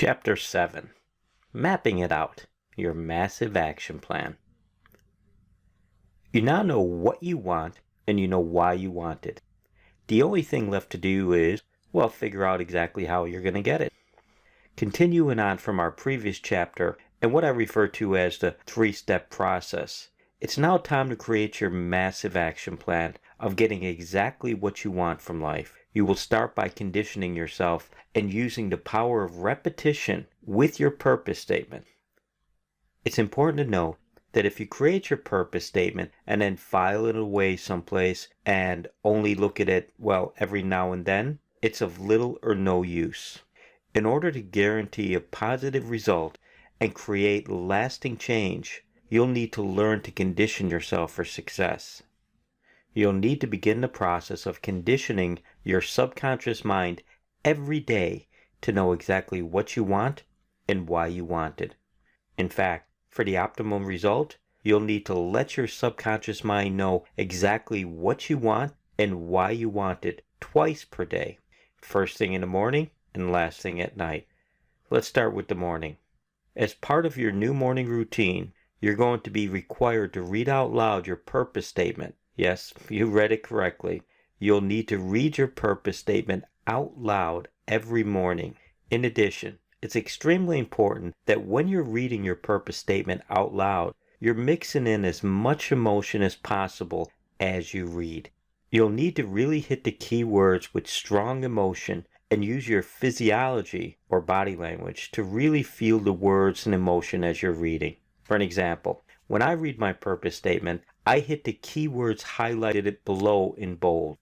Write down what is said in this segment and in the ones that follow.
Chapter 7. Mapping It Out, Your Massive Action Plan. You now know what you want and you know why you want it. The only thing left to do is, figure out exactly how you're going to get it. Continuing on from our previous chapter and what I refer to as the 3-step process, it's now time to create your massive action plan of getting exactly what you want from life. You will start by conditioning yourself and using the power of repetition with your purpose statement. It's important to note that if you create your purpose statement and then file it away someplace and only look at it, every now and then, it's of little or no use. In order to guarantee a positive result and create lasting change, you'll need to learn to condition yourself for success. You'll need to begin the process of conditioning your subconscious mind every day to know exactly what you want and why you want it. In fact, for the optimum result, you'll need to let your subconscious mind know exactly what you want and why you want it twice per day. First thing in the morning and last thing at night. Let's start with the morning. As part of your new morning routine, you're going to be required to read out loud your purpose statement. Yes, you read it correctly. You'll need to read your purpose statement out loud every morning. In addition, it's extremely important that when you're reading your purpose statement out loud, you're mixing in as much emotion as possible as you read. You'll need to really hit the key words with strong emotion and use your physiology or body language to really feel the words and emotion as you're reading. For an example, when I read my purpose statement, I hit the keywords highlighted below in bold.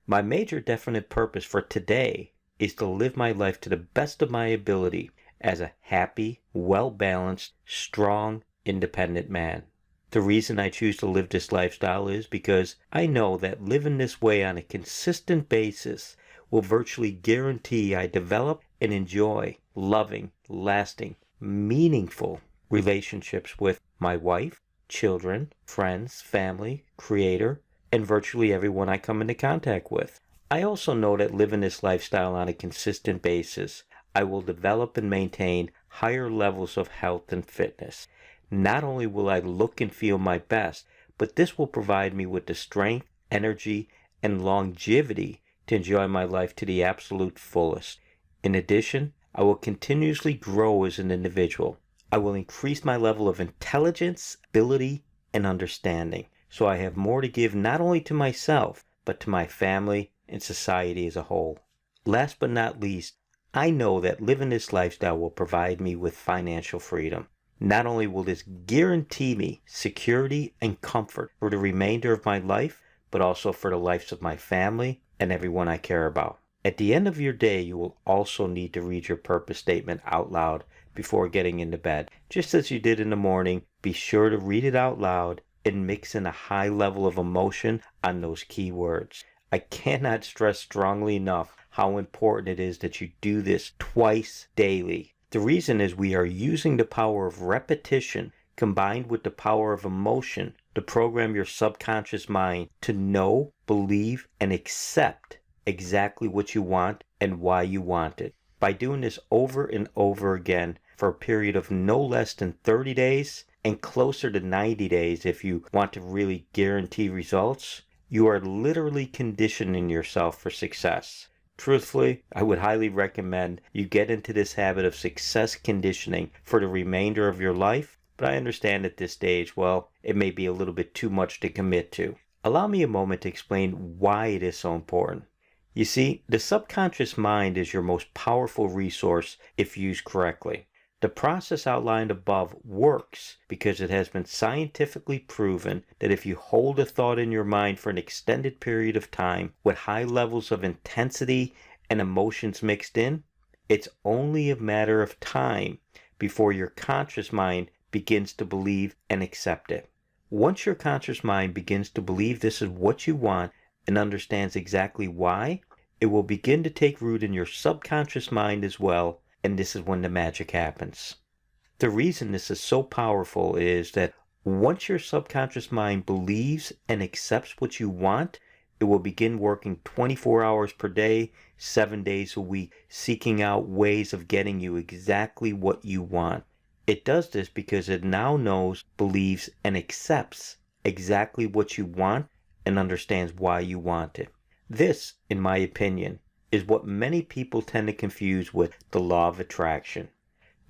My major definite purpose for today is to live my life to the best of my ability as a happy, well-balanced, strong, independent man. The reason I choose to live this lifestyle is because I know that living this way on a consistent basis will virtually guarantee I develop and enjoy loving, lasting, meaningful relationships with my wife, children, friends, family, creator, and virtually everyone I come into contact with. I also know that living this lifestyle on a consistent basis, I will develop and maintain higher levels of health and fitness. Not only will I look and feel my best, but this will provide me with the strength, energy, and longevity to enjoy my life to the absolute fullest. In addition, I will continuously grow as an individual. I will increase my level of intelligence, ability, and understanding, so I have more to give not only to myself, but to my family and society as a whole. Last but not least, I know that living this lifestyle will provide me with financial freedom. Not only will this guarantee me security and comfort for the remainder of my life, but also for the lives of my family and everyone I care about. At the end of your day, you will also need to read your purpose statement out loud before getting into bed. Just as you did in the morning, be sure to read it out loud and mix in a high level of emotion on those key words. I cannot stress strongly enough how important it is that you do this twice daily. The reason is we are using the power of repetition combined with the power of emotion to program your subconscious mind to know, believe, and accept exactly what you want and why you want it. By doing this over and over again for a period of no less than 30 days and closer to 90 days if you want to really guarantee results, you are literally conditioning yourself for success. Truthfully, I would highly recommend you get into this habit of success conditioning for the remainder of your life, but I understand at this stage, it may be a little bit too much to commit to. Allow me a moment to explain why it is so important. You see, the subconscious mind is your most powerful resource if used correctly. The process outlined above works because it has been scientifically proven that if you hold a thought in your mind for an extended period of time with high levels of intensity and emotions mixed in, it's only a matter of time before your conscious mind begins to believe and accept it. Once your conscious mind begins to believe this is what you want and understands exactly why, it will begin to take root in your subconscious mind as well, and this is when the magic happens. The reason this is so powerful is that once your subconscious mind believes and accepts what you want, it will begin working 24 hours per day, 7 days a week, seeking out ways of getting you exactly what you want. It does this because it now knows, believes, and accepts exactly what you want and understands why you want it. This, in my opinion, is what many people tend to confuse with the law of attraction.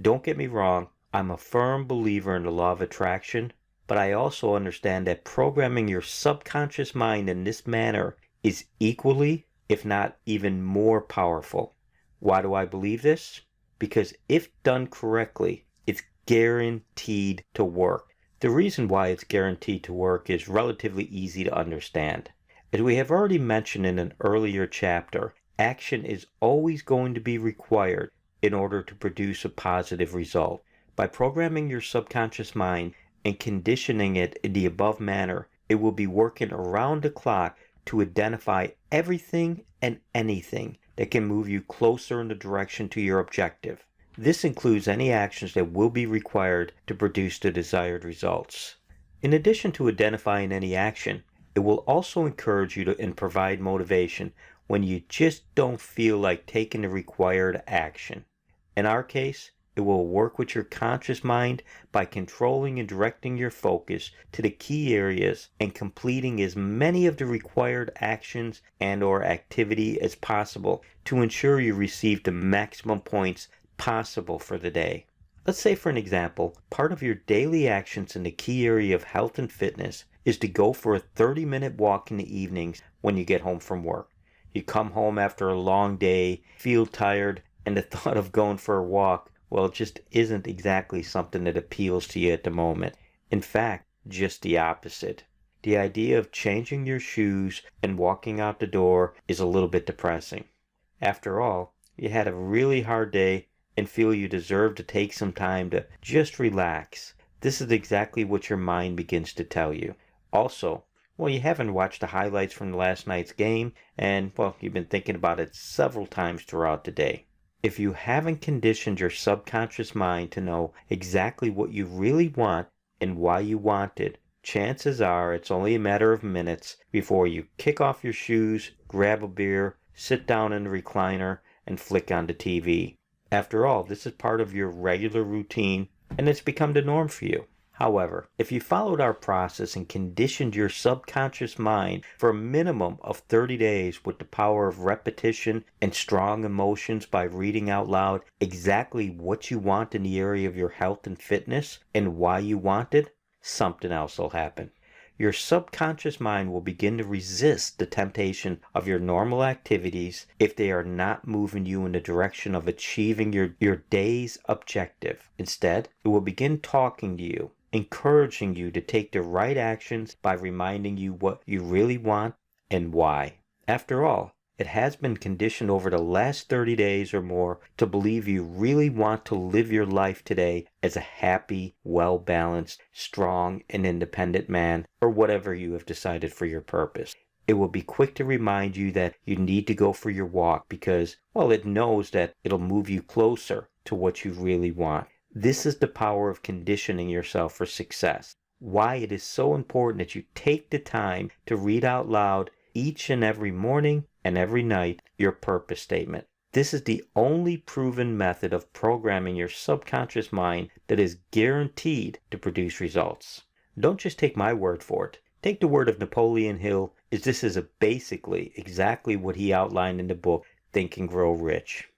Don't get me wrong, I'm a firm believer in the law of attraction, but I also understand that programming your subconscious mind in this manner is equally, if not even more powerful. Why do I believe this? Because if done correctly, it's guaranteed to work. The reason why it's guaranteed to work is relatively easy to understand. As we have already mentioned in an earlier chapter, action is always going to be required in order to produce a positive result. By programming your subconscious mind and conditioning it in the above manner, it will be working around the clock to identify everything and anything that can move you closer in the direction to your objective. This includes any actions that will be required to produce the desired results. In addition to identifying any action, it will also encourage you to and provide motivation when you just don't feel like taking the required action. In our case, it will work with your conscious mind by controlling and directing your focus to the key areas and completing as many of the required actions and/or activity as possible to ensure you receive the maximum points possible for the day. Let's say, for an example, part of your daily actions in the key area of health and fitness is to go for a 30-minute walk in the evenings when you get home from work. You come home after a long day, feel tired, and the thought of going for a walk, well, it just isn't exactly something that appeals to you at the moment. In fact, just the opposite. The idea of changing your shoes and walking out the door is a little bit depressing. After all, you had a really hard day and feel you deserve to take some time to just relax. This is exactly what your mind begins to tell you. Also, well, you haven't watched the highlights from last night's game, and, well, you've been thinking about it several times throughout the day. If you haven't conditioned your subconscious mind to know exactly what you really want and why you want it, chances are it's only a matter of minutes before you kick off your shoes, grab a beer, sit down in the recliner, and flick on the TV. After all, this is part of your regular routine, and it's become the norm for you. However, if you followed our process and conditioned your subconscious mind for a minimum of 30 days with the power of repetition and strong emotions by reading out loud exactly what you want in the area of your health and fitness and why you want it, something else will happen. Your subconscious mind will begin to resist the temptation of your normal activities if they are not moving you in the direction of achieving your day's objective. Instead, it will begin talking to you, encouraging you to take the right actions by reminding you what you really want and why. After all, it has been conditioned over the last 30 days or more to believe you really want to live your life today as a happy, well-balanced, strong, and independent man, or whatever you have decided for your purpose. It will be quick to remind you that you need to go for your walk because, well, it knows that it'll move you closer to what you really want. This is the power of conditioning yourself for success. Why it is so important that you take the time to read out loud each and every morning and every night your purpose statement. This is the only proven method of programming your subconscious mind that is guaranteed to produce results. Don't just take my word for it. Take the word of Napoleon Hill, as this is basically exactly what he outlined in the book Think and Grow Rich.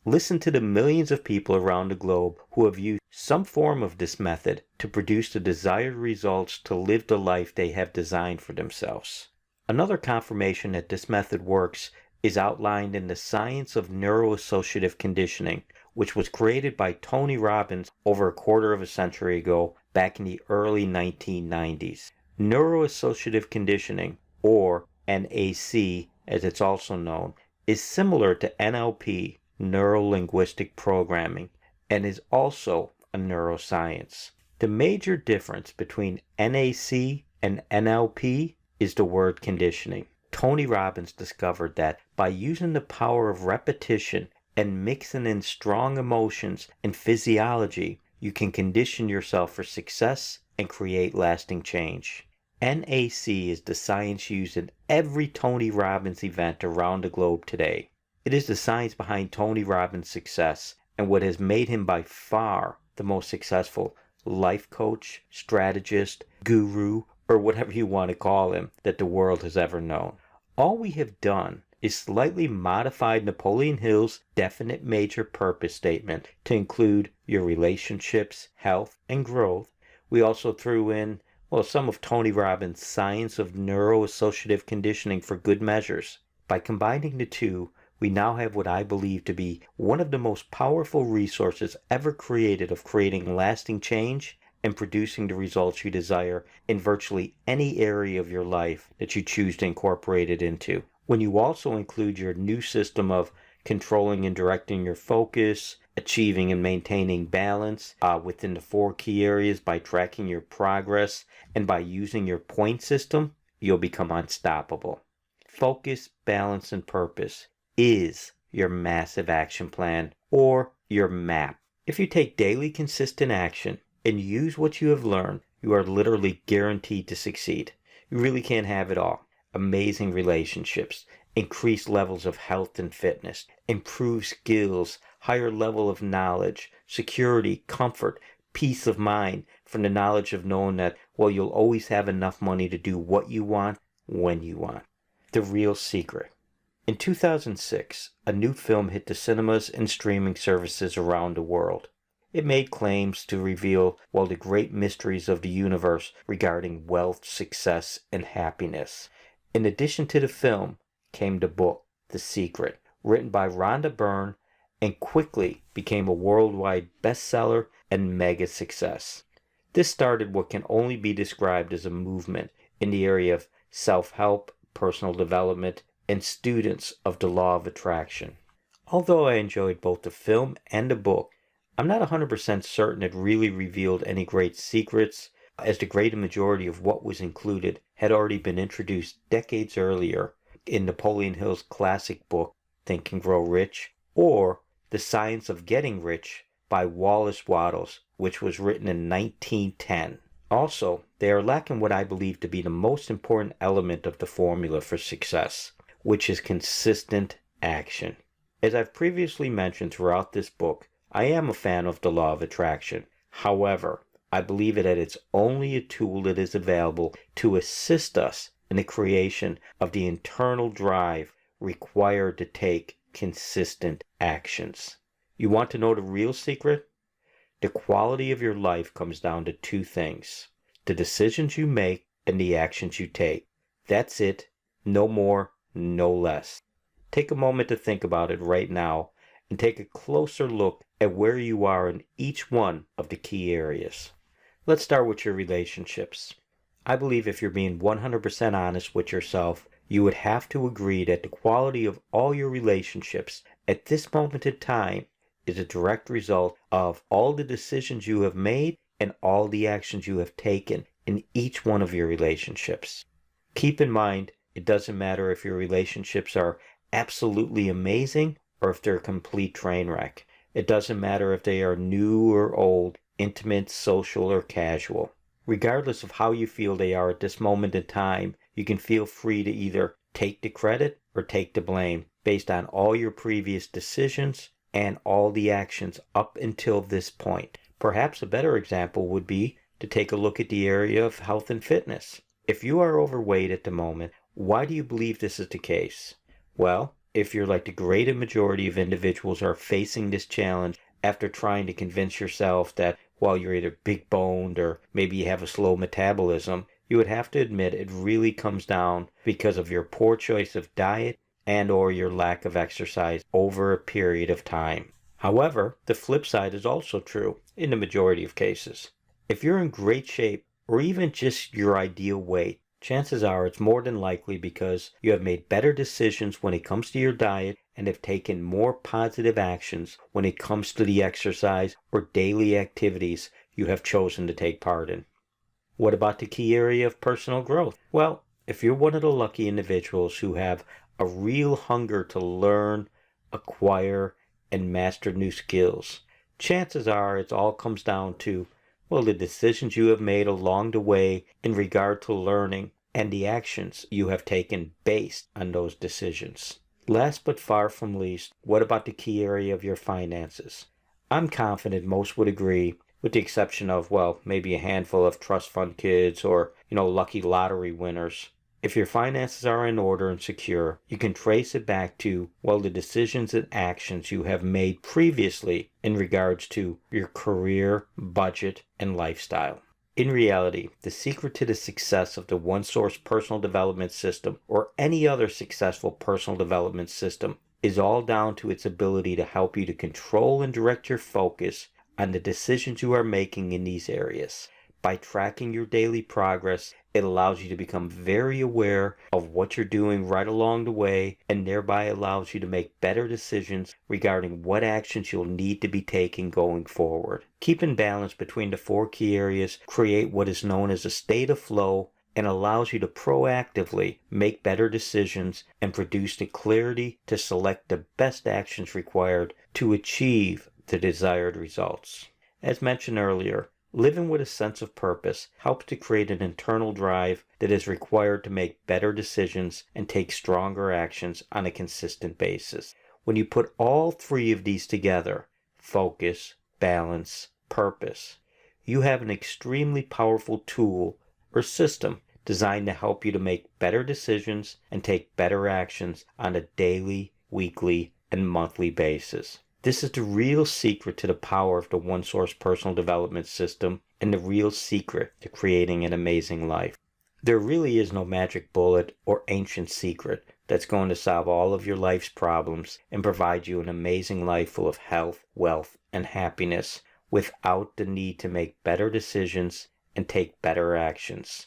Listen to the millions of people around the globe who have used some form of this method to produce the desired results to live the life they have designed for themselves. Another confirmation that this method works is outlined in the Science of Neuroassociative Conditioning, which was created by Tony Robbins over a quarter of a century ago, back in the early 1990s. Neuroassociative conditioning, or NAC as it's also known, is similar to NLP, Neuro-Linguistic Programming, and is also a neuroscience. The major difference between NAC and NLP is the word conditioning. Tony Robbins discovered that by using the power of repetition and mixing in strong emotions and physiology, you can condition yourself for success and create lasting change. NAC is the science used in every Tony Robbins event around the globe today. It is the science behind Tony Robbins' success and what has made him by far the most successful life coach, strategist, guru, or whatever you want to call him that the world has ever known. All we have done is slightly modified Napoleon Hill's definite major purpose statement to include your relationships, health, and growth. We also threw in, some of Tony Robbins' science of neuroassociative conditioning for good measures. By combining the two, we now have what I believe to be one of the most powerful resources ever created of creating lasting change and producing the results you desire in virtually any area of your life that you choose to incorporate it into. When you also include your new system of controlling and directing your focus, achieving and maintaining balance within the 4 key areas by tracking your progress, and by using your point system, you'll become unstoppable. Focus, balance, and purpose is your massive action plan or your map. If you take daily consistent action and use what you have learned, you are literally guaranteed to succeed. You really can't have it all. Amazing relationships, increased levels of health and fitness, improved skills, higher level of knowledge, security, comfort, peace of mind from the knowledge of knowing that, you'll always have enough money to do what you want when you want. The real secret. In 2006, a new film hit the cinemas and streaming services around the world. It made claims to reveal, the great mysteries of the universe regarding wealth, success, and happiness. In addition to the film came the book, The Secret, written by Rhonda Byrne, and quickly became a worldwide bestseller and mega success. This started what can only be described as a movement in the area of self-help, personal development, and students of the law of attraction. Although I enjoyed both the film and the book, I'm not 100% certain it really revealed any great secrets, as the great majority of what was included had already been introduced decades earlier in Napoleon Hill's classic book, Think and Grow Rich, or The Science of Getting Rich by Wallace Wattles, which was written in 1910. Also, they are lacking what I believe to be the most important element of the formula for success, which is consistent action. As I've previously mentioned throughout this book, I am a fan of the law of attraction. However, I believe that it's only a tool that is available to assist us in the creation of the internal drive required to take consistent actions. You want to know the real secret? The quality of your life comes down to 2 things: the decisions you make and the actions you take. That's it. No more, no less. Take a moment to think about it right now and take a closer look at where you are in each one of the key areas. Let's start with your relationships. I believe if you're being 100% honest with yourself, you would have to agree that the quality of all your relationships at this moment in time is a direct result of all the decisions you have made and all the actions you have taken in each one of your relationships. Keep in mind, it doesn't matter if your relationships are absolutely amazing or if they're a complete train wreck. It doesn't matter if they are new or old, intimate, social, or casual. Regardless of how you feel they are at this moment in time, you can feel free to either take the credit or take the blame based on all your previous decisions and all the actions up until this point. Perhaps a better example would be to take a look at the area of health and fitness. If you are overweight at the moment, why do you believe this is the case? Well, if you're like the great majority of individuals are facing this challenge after trying to convince yourself that, you're either big boned or maybe you have a slow metabolism, you would have to admit it really comes down because of your poor choice of diet and or your lack of exercise over a period of time. However, the flip side is also true in the majority of cases. If you're in great shape or even just your ideal weight, chances are it's more than likely because you have made better decisions when it comes to your diet and have taken more positive actions when it comes to the exercise or daily activities you have chosen to take part in. What about the key area of personal growth? Well, if you're one of the lucky individuals who have a real hunger to learn, acquire, and master new skills, chances are it all comes down to Well, the decisions you have made along the way in regard to learning and the actions you have taken based on those decisions. Last but far from least, what about the key area of your finances? I'm confident most would agree, with the exception of, well, maybe a handful of trust fund kids or, lucky lottery winners. If your finances are in order and secure, you can trace it back to, well, the decisions and actions you have made previously in regards to your career, budget, and lifestyle. In reality, the secret to the success of the OneSource personal development system or any other successful personal development system is all down to its ability to help you to control and direct your focus on the decisions you are making in these areas. By tracking your daily progress, it allows you to become very aware of what you're doing right along the way and thereby allows you to make better decisions regarding what actions you'll need to be taking going forward. Keeping balance between the four key areas create what is known as a state of flow and allows you to proactively make better decisions and produce the clarity to select the best actions required to achieve the desired results. As mentioned earlier, living with a sense of purpose helps to create an internal drive that is required to make better decisions and take stronger actions on a consistent basis. When you put all three of these together, focus, balance, purpose, you have an extremely powerful tool or system designed to help you to make better decisions and take better actions on a daily, weekly, and monthly basis. This is the real secret to the power of the OneSource personal development system and the real secret to creating an amazing life. There really is no magic bullet or ancient secret that's going to solve all of your life's problems and provide you an amazing life full of health, wealth, and happiness without the need to make better decisions and take better actions.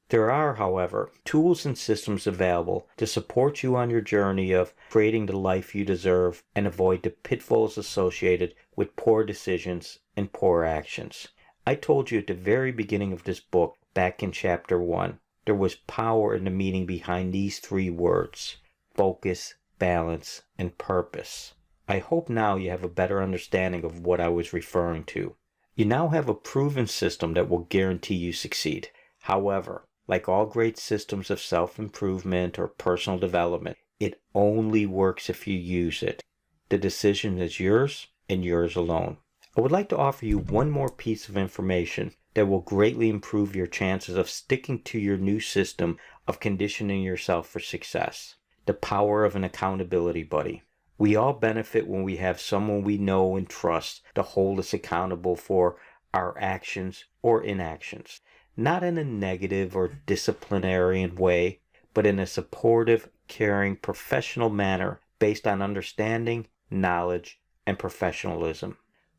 There are, however, tools and systems available to support you on your journey of creating the life you deserve and avoid the pitfalls associated with poor decisions and poor actions. I told you at the very beginning of this book, back in chapter 1, there was power in the meaning behind these three words: focus, balance, and purpose. I hope now you have a better understanding of what I was referring to. You now have a proven system that will guarantee you succeed. However, like all great systems of self-improvement or personal development, it only works if you use it. The decision is yours and yours alone. I would like to offer you one more piece of information that will greatly improve your chances of sticking to your new system of conditioning yourself for success. The power of an accountability buddy. We all benefit when we have someone we know and trust to hold us accountable for our actions or inactions. Not in a negative or disciplinarian way, but in a supportive, caring, professional manner based on understanding, knowledge, and professionalism.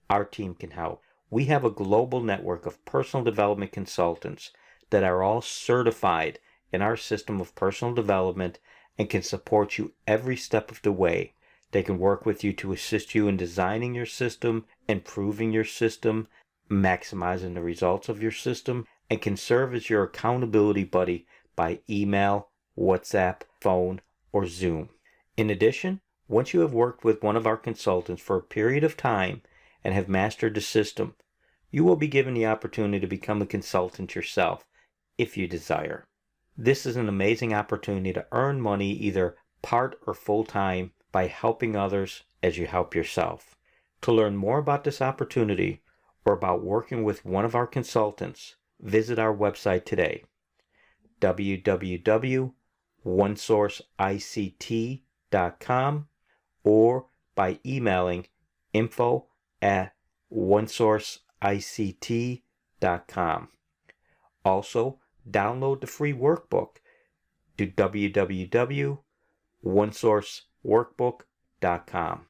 Our team can help. We have a global network of personal development consultants that are all certified in our system of personal development and can support you every step of the way. They can work with you to assist you in designing your system, improving your system, maximizing the results of your system, and can serve as your accountability buddy by email, WhatsApp, phone, or Zoom. In addition, once you have worked with one of our consultants for a period of time and have mastered the system, you will be given the opportunity to become a consultant yourself, if you desire. This is an amazing opportunity to earn money either part or full-time by helping others as you help yourself. To learn more about this opportunity or about working with one of our consultants, visit our website today, www.onesourceict.com, or by emailing info@onesourceict.com. Also, download the free workbook to www.onesourceworkbook.com.